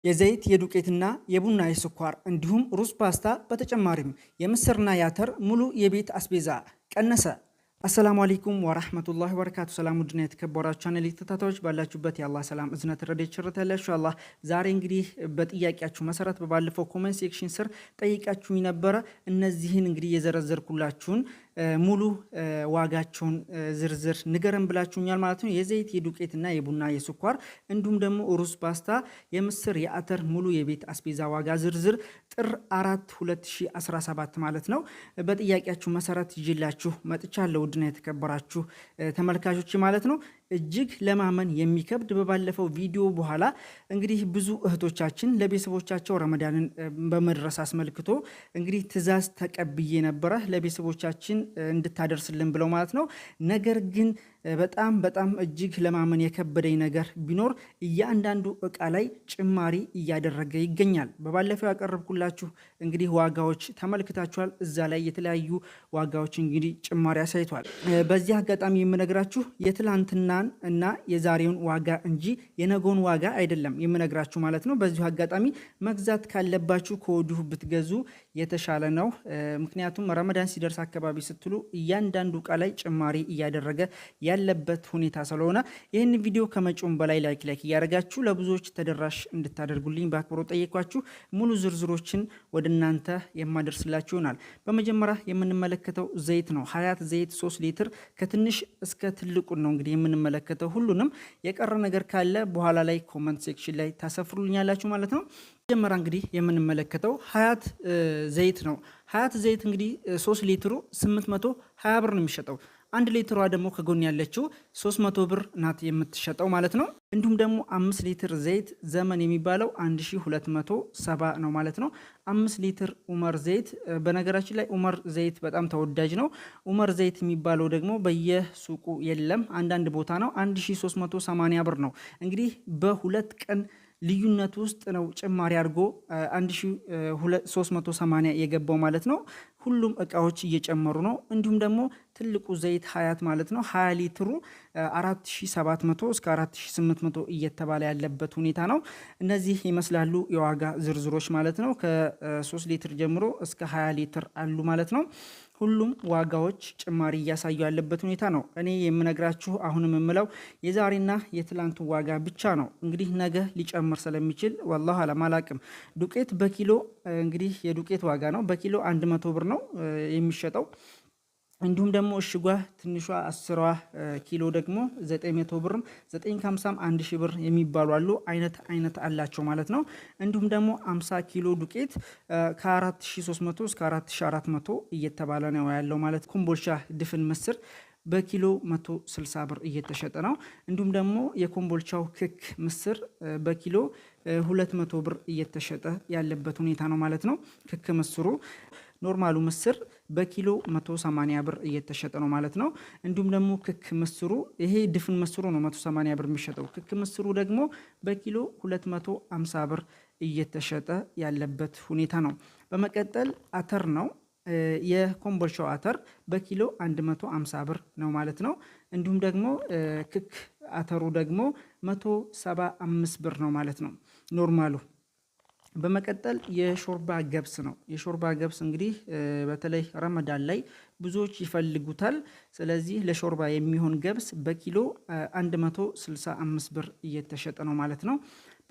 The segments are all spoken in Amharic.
የዘይት የዱቄትና የቡና የስኳር እንዲሁም ሩዝ ፓስታ በተጨማሪም የምስርና የአተር ሙሉ የቤት አስቤዛ ቀነሰ። አሰላሙ አለይኩም ወራህመቱላሂ ወበረካቱ። ሰላም ውድና የተከበራችሁ ቻናል ተከታታዮች ባላችሁበት የአላህ ሰላም እዝነት ረድኤት ቸርነት ያላችሁ አላህ ዛሬ እንግዲህ በጥያቄያችሁ መሰረት በባለፈው ኮሜንት ሴክሽን ስር ጠይቃችሁኝ ነበረ። እነዚህን እንግዲህ የዘረዘርኩላችሁን ሙሉ ዋጋቸውን ዝርዝር ንገረን ብላችሁኛል ማለት ነው። የዘይት የዱቄትና የቡና የስኳር እንዲሁም ደግሞ ሩዝ ፓስታ የምስር የአተር ሙሉ የቤት አስቤዛ ዋጋ ዝርዝር ጥር 4 2017 ማለት ነው በጥያቄያችሁ መሰረት ይዤላችሁ መጥቻለሁ። ውድና የተከበራችሁ ተመልካቾች ማለት ነው እጅግ ለማመን የሚከብድ በባለፈው ቪዲዮ በኋላ እንግዲህ ብዙ እህቶቻችን ለቤተሰቦቻቸው ረመዳንን በመድረስ አስመልክቶ እንግዲህ ትዕዛዝ ተቀብዬ ነበረ ለቤተሰቦቻችን እንድታደርስልን ብለው ማለት ነው። ነገር ግን በጣም እጅግ ለማመን የከበደኝ ነገር ቢኖር እያንዳንዱ እቃ ላይ ጭማሪ እያደረገ ይገኛል። በባለፈው ያቀረብኩላችሁ እንግዲህ ዋጋዎች ተመልክታችኋል። እዛ ላይ የተለያዩ ዋጋዎች እንግዲህ ጭማሪ አሳይቷል። በዚህ አጋጣሚ የምነግራችሁ የትላንትናን እና የዛሬውን ዋጋ እንጂ የነገውን ዋጋ አይደለም የምነግራችሁ ማለት ነው። በዚሁ አጋጣሚ መግዛት ካለባችሁ ከወዲሁ ብትገዙ የተሻለ ነው። ምክንያቱም ረመዳን ሲደርስ አካባቢ ስትሉ እያንዳንዱ እቃ ላይ ጭማሪ እያደረገ ያለበት ሁኔታ ስለሆነ ይህን ቪዲዮ ከመጪውም በላይ ላይክ እያደረጋችሁ ለብዙዎች ተደራሽ እንድታደርጉልኝ በአክብሮት ጠየኳችሁ። ሙሉ ዝርዝሮችን ወደ እናንተ የማደርስላችሁ ይሆናል። በመጀመሪያ የምንመለከተው ዘይት ነው። ሀያት ዘይት 3 ሊትር ከትንሽ እስከ ትልቁ ነው እንግዲህ የምንመለከተው። ሁሉንም የቀረ ነገር ካለ በኋላ ላይ ኮመንት ሴክሽን ላይ ታሰፍሩልኛላችሁ ማለት ነው። መጀመሪያ እንግዲህ የምንመለከተው ሀያት ዘይት ነው። ሀያት ዘይት እንግዲህ 3 ሊትሩ 820 ብር ነው የሚሸጠው። 1 ሊትሯ ደግሞ ከጎን ያለችው 300 ብር ናት የምትሸጠው ማለት ነው። እንዲሁም ደግሞ 5 ሊትር ዘይት ዘመን የሚባለው 1270 ነው ማለት ነው። 5 ሊትር ኡመር ዘይት፣ በነገራችን ላይ ኡመር ዘይት በጣም ተወዳጅ ነው። ኡመር ዘይት የሚባለው ደግሞ በየሱቁ የለም፣ አንዳንድ ቦታ ነው። 1380 ብር ነው። እንግዲህ በሁለት ቀን ልዩነት ውስጥ ነው ጭማሪ አድርጎ 1380 የገባው ማለት ነው። ሁሉም እቃዎች እየጨመሩ ነው። እንዲሁም ደግሞ ትልቁ ዘይት ሀያት ማለት ነው 20 ሊትሩ 4700 እስከ 4800 እየተባለ ያለበት ሁኔታ ነው። እነዚህ ይመስላሉ የዋጋ ዝርዝሮች ማለት ነው። ከ3 ሊትር ጀምሮ እስከ 20 ሊትር አሉ ማለት ነው። ሁሉም ዋጋዎች ጭማሪ እያሳዩ ያለበት ሁኔታ ነው። እኔ የምነግራችሁ አሁንም የምለው የዛሬና የትላንቱ ዋጋ ብቻ ነው። እንግዲህ ነገ ሊጨምር ስለሚችል ወላሂ አላቅም። ዱቄት በኪሎ እንግዲህ የዱቄት ዋጋ ነው በኪሎ 100 ብር ነው የሚሸጠው። እንዲሁም ደግሞ እሽጓ ትንሿ 10 ኪሎ ደግሞ 900 ብርም 950 1000 ብር የሚባሉ አሉ። አይነት አላቸው ማለት ነው። እንዲሁም ደግሞ 50 ኪሎ ዱቄት ከ4300 እስከ 4400 እየተባለ ነው ያለው ማለት። ኮምቦልቻ ድፍን ምስር በኪሎ 160 ብር እየተሸጠ ነው። እንዲሁም ደግሞ የኮምቦልቻው ክክ ምስር በኪሎ 200 ብር እየተሸጠ ያለበት ሁኔታ ነው ማለት ነው። ክክ ምስሩ ኖርማሉ ምስር በኪሎ 180 ብር እየተሸጠ ነው ማለት ነው። እንዲሁም ደግሞ ክክ ምስሩ ይሄ ድፍን ምስሩ ነው 180 ብር የሚሸጠው። ክክ ምስሩ ደግሞ በኪሎ 250 ብር እየተሸጠ ያለበት ሁኔታ ነው። በመቀጠል አተር ነው። የኮምቦልቻው አተር በኪሎ 150 ብር ነው ማለት ነው። እንዲሁም ደግሞ ክክ አተሩ ደግሞ 175 ብር ነው ማለት ነው ኖርማሉ። በመቀጠል የሾርባ ገብስ ነው። የሾርባ ገብስ እንግዲህ በተለይ ረመዳን ላይ ብዙዎች ይፈልጉታል። ስለዚህ ለሾርባ የሚሆን ገብስ በኪሎ 165 ብር እየተሸጠ ነው ማለት ነው።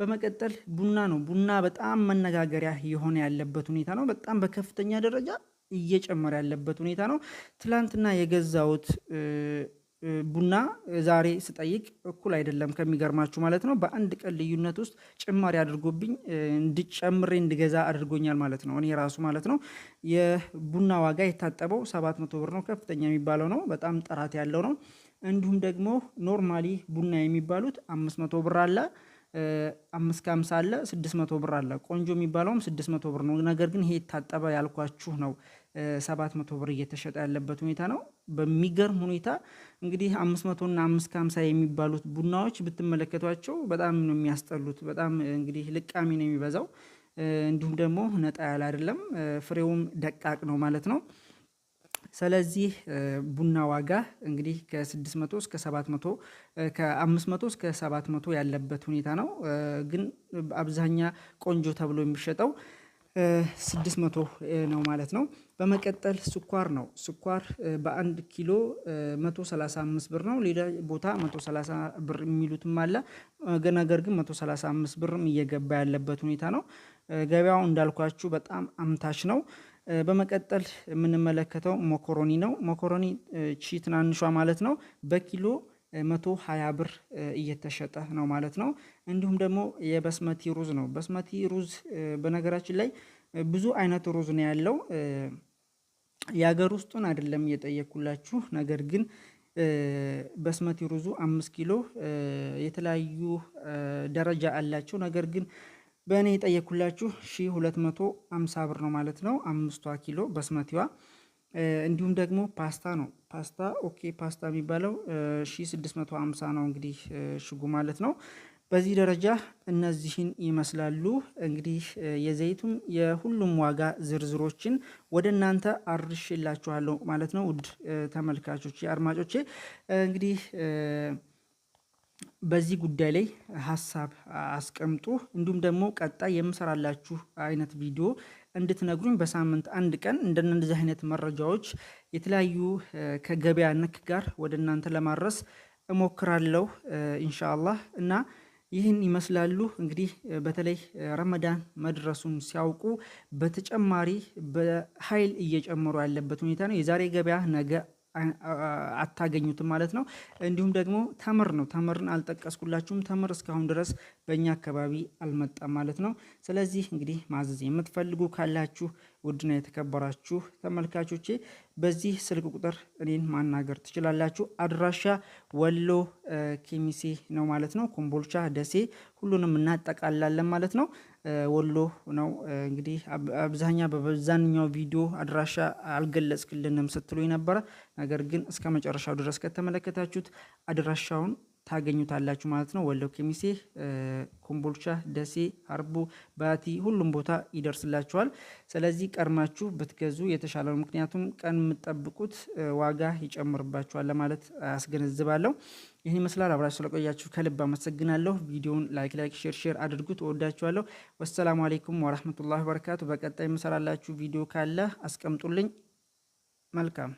በመቀጠል ቡና ነው። ቡና በጣም መነጋገሪያ የሆነ ያለበት ሁኔታ ነው። በጣም በከፍተኛ ደረጃ እየጨመረ ያለበት ሁኔታ ነው። ትላንትና የገዛውት ቡና ዛሬ ስጠይቅ እኩል አይደለም ከሚገርማችሁ ማለት ነው። በአንድ ቀን ልዩነት ውስጥ ጭማሪ አድርጎብኝ እንድገዛ አድርጎኛል ማለት ነው። እኔ ራሱ ማለት ነው። የቡና ዋጋ የታጠበው 700 ብር ነው። ከፍተኛ የሚባለው ነው። በጣም ጥራት ያለው ነው። እንዲሁም ደግሞ ኖርማሊ ቡና የሚባሉት 500 ብር አለ፣ 550 አለ፣ 600 ብር አለ። ቆንጆ የሚባለውም 600 ብር ነው። ነገር ግን ይሄ የታጠበ ያልኳችሁ ነው 700 ብር እየተሸጠ ያለበት ሁኔታ ነው። በሚገርም ሁኔታ እንግዲህ 500 እና 550 የሚባሉት ቡናዎች ብትመለከቷቸው በጣም ነው የሚያስጠሉት። በጣም እንግዲህ ልቃሚ ነው የሚበዛው። እንዲሁም ደግሞ ነጣ ያለ አይደለም፣ ፍሬውም ደቃቅ ነው ማለት ነው። ስለዚህ ቡና ዋጋ እንግዲህ ከ600 እስከ 700 ከ500 እስከ 700 ያለበት ሁኔታ ነው። ግን አብዛኛ ቆንጆ ተብሎ የሚሸጠው 600 ነው ማለት ነው። በመቀጠል ስኳር ነው። ስኳር በ1 ኪሎ 135 ብር ነው። ሌላ ቦታ 130 ብር የሚሉትም አለ። ነገር ግን 135 ብርም እየገባ ያለበት ሁኔታ ነው። ገበያው እንዳልኳችሁ በጣም አምታች ነው። በመቀጠል የምንመለከተው ሞኮሮኒ ነው። ሞኮሮኒ ቺ ትናንሿ ማለት ነው በኪሎ 120 ብር እየተሸጠ ነው ማለት ነው። እንዲሁም ደግሞ የበስመቲ ሩዝ ነው። በስመቲ ሩዝ በነገራችን ላይ ብዙ አይነት ሩዝ ነው ያለው። የሀገር ውስጡን አይደለም እየጠየኩላችሁ፣ ነገር ግን በስመቲ ሩዙ 5 ኪሎ የተለያዩ ደረጃ አላቸው። ነገር ግን በእኔ የጠየኩላችሁ 1250 ብር ነው ማለት ነው 5 ኪሎ በስመቲዋ። እንዲሁም ደግሞ ፓስታ ነው። ፓስታ ፓስታ የሚባለው 1650 ነው እንግዲህ ሽጉ ማለት ነው። በዚህ ደረጃ እነዚህን ይመስላሉ። እንግዲህ የዘይቱም የሁሉም ዋጋ ዝርዝሮችን ወደ እናንተ አርሽላችኋለሁ ማለት ነው። ውድ ተመልካቾቼ፣ አድማጮቼ እንግዲህ በዚህ ጉዳይ ላይ ሀሳብ አስቀምጡ። እንዲሁም ደግሞ ቀጣይ የምሰራላችሁ አይነት ቪዲዮ እንድትነግሩኝ በሳምንት አንድ ቀን እንደነዚህ አይነት መረጃዎች የተለያዩ ከገበያ ነክ ጋር ወደ እናንተ ለማድረስ እሞክራለሁ ኢንሻአላህ። እና ይህን ይመስላሉ እንግዲህ በተለይ ረመዳን መድረሱን ሲያውቁ በተጨማሪ በኃይል እየጨመሩ ያለበት ሁኔታ ነው። የዛሬ ገበያ ነገ አታገኙትም ማለት ነው። እንዲሁም ደግሞ ተምር ነው። ተምርን አልጠቀስኩላችሁም። ተምር እስካሁን ድረስ በእኛ አካባቢ አልመጣም ማለት ነው። ስለዚህ እንግዲህ ማዘዝ የምትፈልጉ ካላችሁ ውድና የተከበራችሁ ተመልካቾቼ በዚህ ስልክ ቁጥር እኔን ማናገር ትችላላችሁ። አድራሻ ወሎ ኬሚሴ ነው ማለት ነው። ኮምቦልቻ፣ ደሴ ሁሉንም እናጠቃላለን ማለት ነው። ወሎ ነው እንግዲህ በዛኛው ቪዲዮ አድራሻ አልገለጽክልንም ስትሉኝ ነበረ። ነገር ግን እስከ መጨረሻው ድረስ ከተመለከታችሁት አድራሻውን ታገኙታላችሁ ማለት ነው። ወሎ ኬሚሴ፣ ኮምቦልቻ፣ ደሴ፣ ሀርቡ፣ ባቲ ሁሉም ቦታ ይደርስላችኋል። ስለዚህ ቀድማችሁ ብትገዙ የተሻለ ነው። ምክንያቱም ቀን የምትጠብቁት ዋጋ ይጨምርባችኋል ለማለት አስገነዝባለሁ። ይህን ይመስላል። አብራችሁ ስለቆያችሁ ከልብ አመሰግናለሁ። ቪዲዮውን ላይክ ሼር አድርጉት። እወዳችኋለሁ። ወሰላሙ አሌይኩም ወራህመቱላሂ ወበረካቱ። በቀጣይ የምሰራላችሁ ቪዲዮ ካለ አስቀምጡልኝ። መልካም